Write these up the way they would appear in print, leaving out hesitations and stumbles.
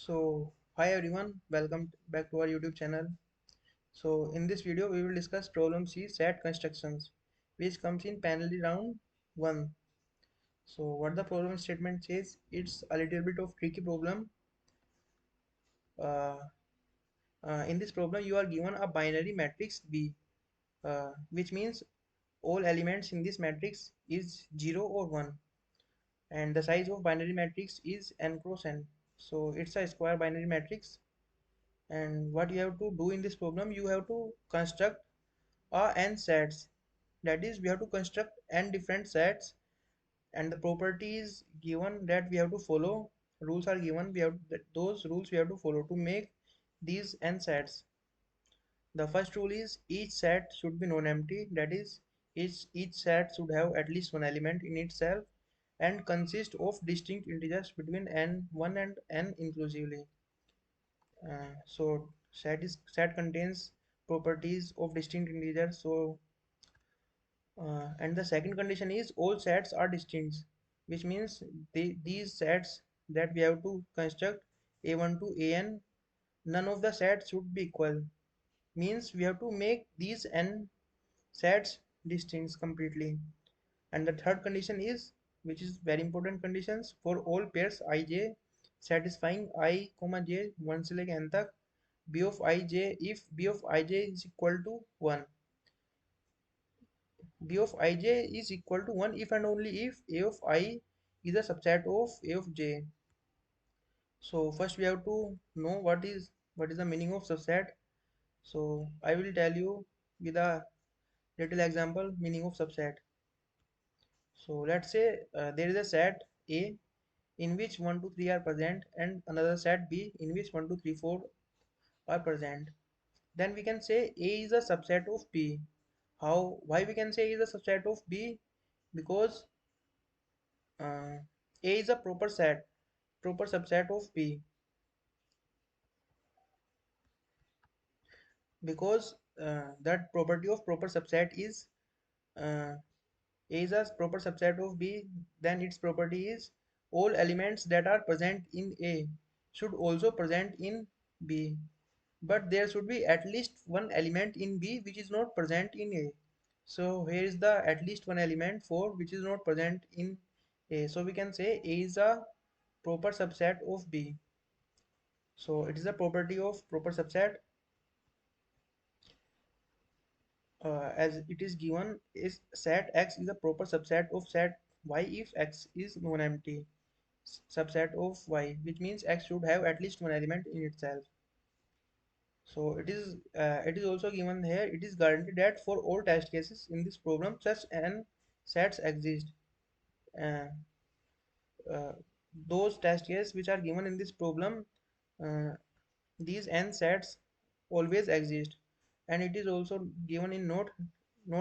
So, hi everyone, welcome back to our YouTube channel. So, in this video, we will discuss problem C set constructions, which comes in penalty round 1. So, what the problem statement says, it's a little bit of tricky problem. Uh, in this problem, you are given a binary matrix B, which means all elements in this matrix is 0 or 1, and the size of binary matrix is n cross n. So, it's a square binary matrix. And what you have to do in this problem, you have to construct n sets. That is, we have to construct n different sets, and the properties given that we have to follow, rules are given, we have those rules we have to follow to make these n sets. The first rule is each set should be non-empty. That is, each set should have at least one element in itself and consist of distinct integers between n1 and n inclusively. So set contains properties of distinct integers. So and the second condition is all sets are distinct, which means these sets that we have to construct a1 to an, none of the sets should be equal. Means we have to make these n sets distinct completely. And the third condition is, which is very important conditions, for all pairs ij satisfying I comma j 1 से लेके n तक, b of ij, if b of ij is equal to 1, b of ij is equal to 1 if and only if a of I is a subset of a of j. So first we have to know what is the meaning of subset. So I will tell you with a little example meaning of subset. So let's say there is a set A in which 1, 2, 3 are present, and another set B in which 1, 2, 3, 4 are present. Then we can say A is a subset of B. Why we can say A is a subset of B? Because A is a proper subset of B. Because that property of proper subset is uh, A is a proper subset of B, then its property is all elements that are present in A should also present in B. But there should be at least one element in B which is not present in A. So here is the at least one element for which is not present in A. So we can say A is a proper subset of B. So it is a property of proper subset, as it is given is set X is a proper subset of set Y if X is non-empty subset of Y, which means X should have at least one element in itself. So it is also given here, it is guaranteed that for all test cases in this program such n sets exist. Uh, uh, those test cases which are given in this problem, uh, these n sets always exist, and it is also given in note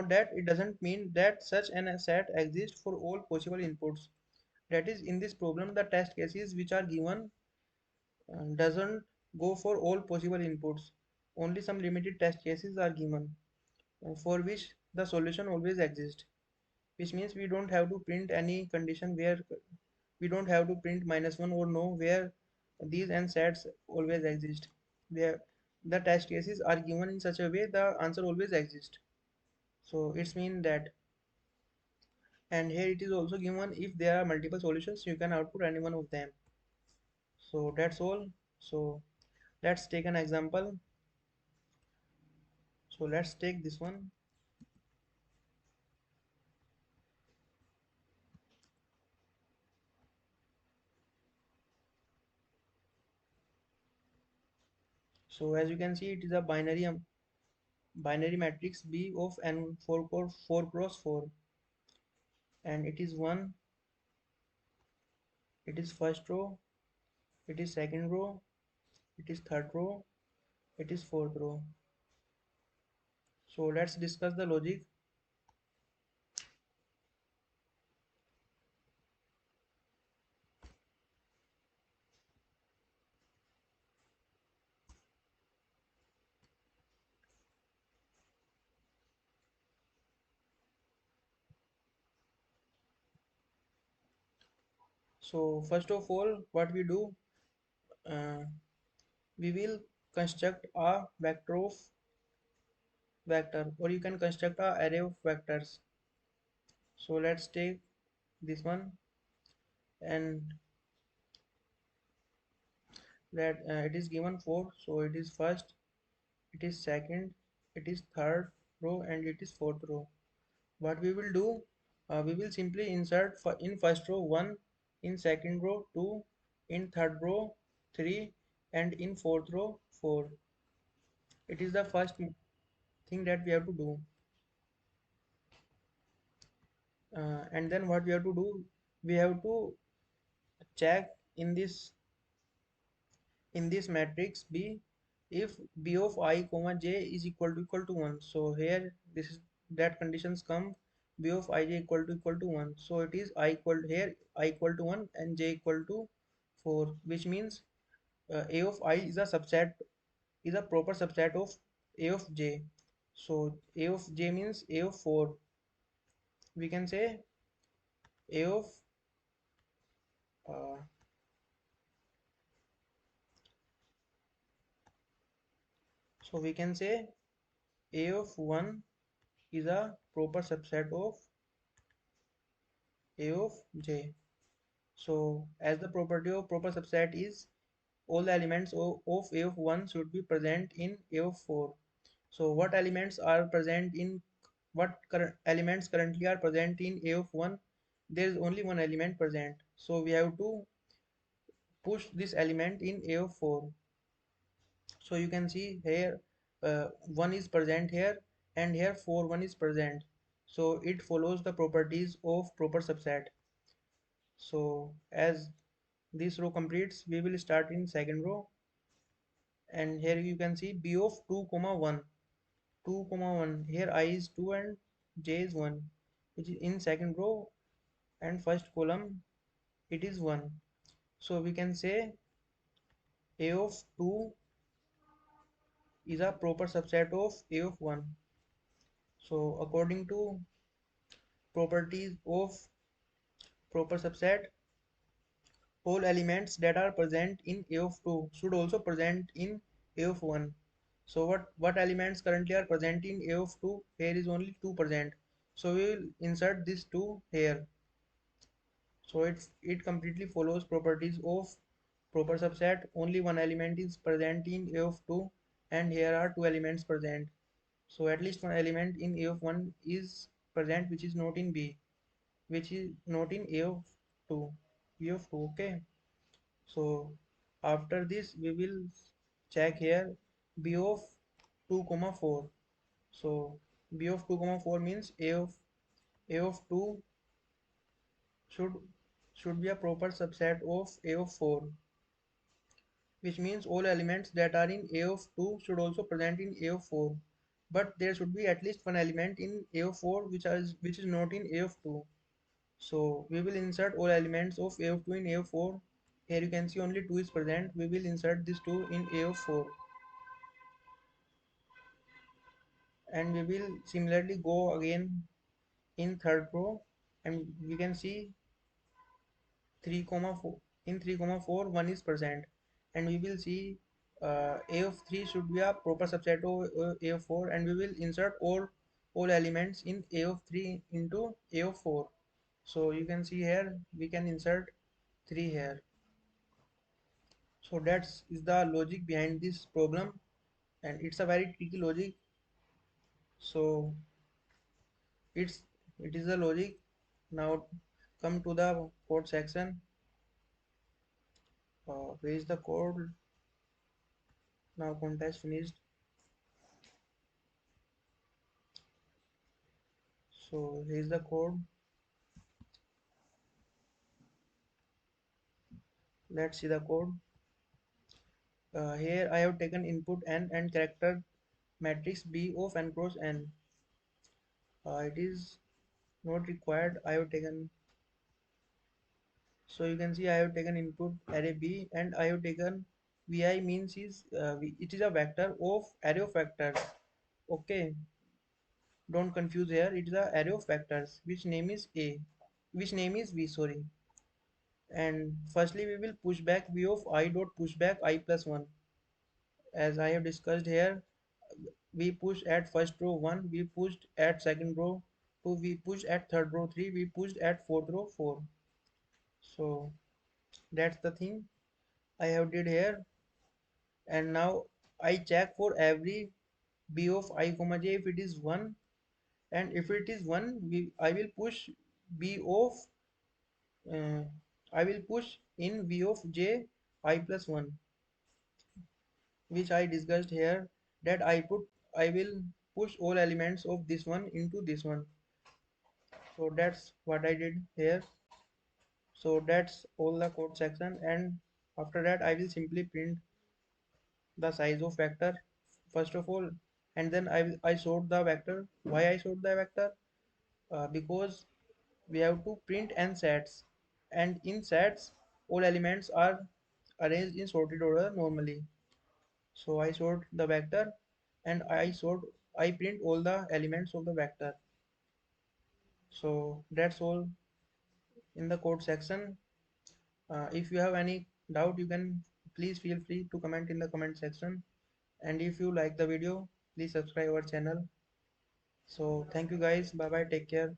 that it doesn't mean that such an set exists for all possible inputs. That is, in this problem the test cases which are given doesn't go for all possible inputs. Only some limited test cases are given for which the solution always exists, which means we don't have to print any condition where we don't have to print -1 or no where these n sets always exist. Where the test cases are given in such a way the answer always exists. So it's mean that, and here it is also given if there are multiple solutions you can output any one of them. So that's all. So let's take an example. So let's take this one. So as you can see, it is a binary matrix B of n 4 cross 4, and it is 1, it is first row, it is second row, it is third row, it is fourth row. So let's discuss the logic. So first of all, what we do, uh, we will construct a vector of vector, or you can construct a array of vectors. So let's take this one, and that it is given 4, so it is first, it is second, it is third row, and it is fourth row. What we will do, we will simply insert in first row 1, in second row 2, in third row 3, and in fourth row 4. It is the first thing that we have to do. And then what we have to do, we have to check in this matrix B, if B of I comma j is equal to 1. So here this is that conditions come, B of ij equal to 1. So it is I equal here, I equal to 1 and j equal to 4, which means A of I is a subset, is a proper subset of A of j. So A of j means A of 4. We can say A of uh, so we can say A of 1 is a proper subset of A of j. So as the property of proper subset is all the elements of A of 1 should be present in A of 4. So what elements are present in what current elements currently are present in A of 1? There is only one element present. So we have to push this element in A of 4. So you can see here 1 is present here, and here 4 1 is present. So it follows the properties of proper subset. So as this row completes, we will start in second row, and here you can see B of 2 comma 1, 2 comma 1. Here I is 2 and j is 1, which is in second row, and first column it is 1. So we can say A of 2 is a proper subset of A of 1. So according to properties of proper subset, all elements that are present in A of 2 should also present in A of 1. So what elements currently are present in A of 2? Here is only 2%. So we will insert this 2 here. So it completely follows properties of proper subset. Only one element is present in A of 2, and here are two elements present. So at least one element in A of 1 is present, which is not in B, which is not in A of 2. B of 2, okay. So after this we will check here B of 2 comma 4. So B of 2 comma 4 means A of 2 should be a proper subset of A of 4, which means all elements that are in A of 2 should also present in A of 4, but there should be at least one element in A of 4 which is not in A of 2. So we will insert all elements of A of 2 in A of 4. Here you can see only 2 is present. We will insert this 2 in A of 4, and we will similarly go again in third row, and we can see 3 comma 4, in 3 comma 4 1 is present, and we will see A of 3 should be a proper subset of A of 4, and we will insert all elements in A of 3 into A of 4. So you can see here we can insert 3 here. So that's is the logic behind this problem, and it's a very tricky logic. So it's it is the logic. Now come to the code section. Where is the code? Now contest finished. So here is the code. Let's see the code. Here I have taken input n and character matrix B of n cross n. It is not required. I have taken, so you can see I have taken input array B, and I have taken vi means is it is a vector of array of vectors. Okay, don't confuse here. It is a array of vectors which name is A, which name is V. Sorry, And firstly we will push back v of I dot pushback I plus 1. As I have discussed here, we push at first row 1, we pushed at second row 2, we pushed at third row 3, we pushed at fourth row 4. So that's the thing I have did here. And now I check for every b of I comma j if it is 1, and if it is 1 I will push b of uh, I will push in v of j I plus 1, which I discussed here, that I will push all elements of this one into this one. So that's what I did here. So that's all the code section, and after that I will simply print the size of vector first of all, and then I sort the vector. Why I sort the vector? Because we have to print n sets, and in sets all elements are arranged in sorted order normally. So I sort the vector, and I print all the elements of the vector. So that's all in the code section. If you have any doubt, you can please feel free to comment in the comment section. And if you like the video, please subscribe our channel. So thank you guys. Bye bye. Take care.